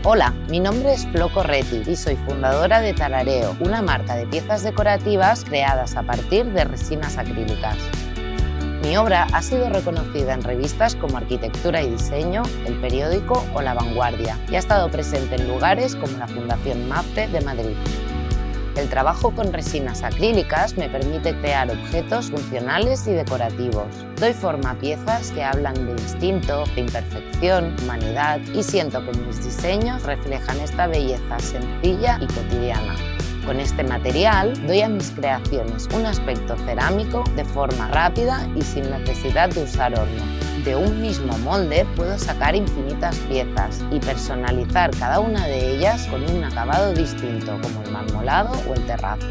Hola, mi nombre es Flo Corretti y soy fundadora de Tarareo, una marca de piezas decorativas creadas a partir de resinas acrílicas. Mi obra ha sido reconocida en revistas como Arquitectura y Diseño, El Periódico o La Vanguardia y ha estado presente en lugares como la Fundación MAPFRE de Madrid. El trabajo con resinas acrílicas me permite crear objetos funcionales y decorativos. Doy forma a piezas que hablan de instinto, de imperfección, humanidad y siento que mis diseños reflejan esta belleza sencilla y cotidiana. Con este material doy a mis creaciones un aspecto cerámico de forma rápida y sin necesidad de usar horno. De un mismo molde puedo sacar infinitas piezas y personalizar cada una de ellas con un acabado distinto, como el marmolado o el terrazo.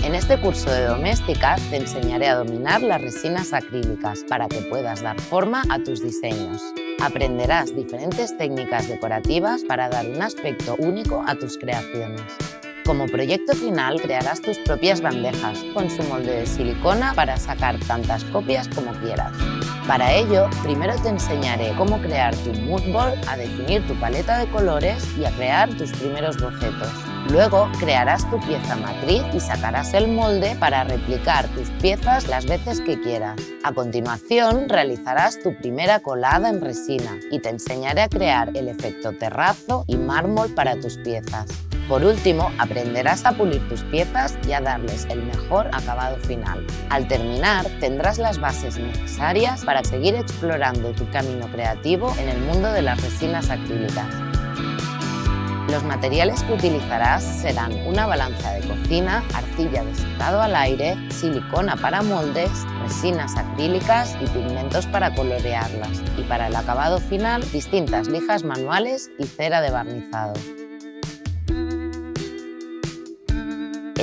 En este curso de doméstica te enseñaré a dominar las resinas acrílicas para que puedas dar forma a tus diseños. Aprenderás diferentes técnicas decorativas para dar un aspecto único a tus creaciones. Como proyecto final crearás tus propias bandejas con su molde de silicona para sacar tantas copias como quieras. Para ello, primero te enseñaré cómo crear tu mood board, a definir tu paleta de colores y a crear tus primeros bocetos. Luego crearás tu pieza matriz y sacarás el molde para replicar tus piezas las veces que quieras. A continuación, realizarás tu primera colada en resina y te enseñaré a crear el efecto terrazo y mármol para tus piezas. Por último, aprenderás a pulir tus piezas y a darles el mejor acabado final. Al terminar, tendrás las bases necesarias para seguir explorando tu camino creativo en el mundo de las resinas acrílicas. Los materiales que utilizarás serán una balanza de cocina, arcilla de secado al aire, silicona para moldes, resinas acrílicas y pigmentos para colorearlas. Y para el acabado final, distintas lijas manuales y cera de barnizado.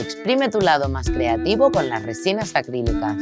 Exprime tu lado más creativo con las resinas acrílicas.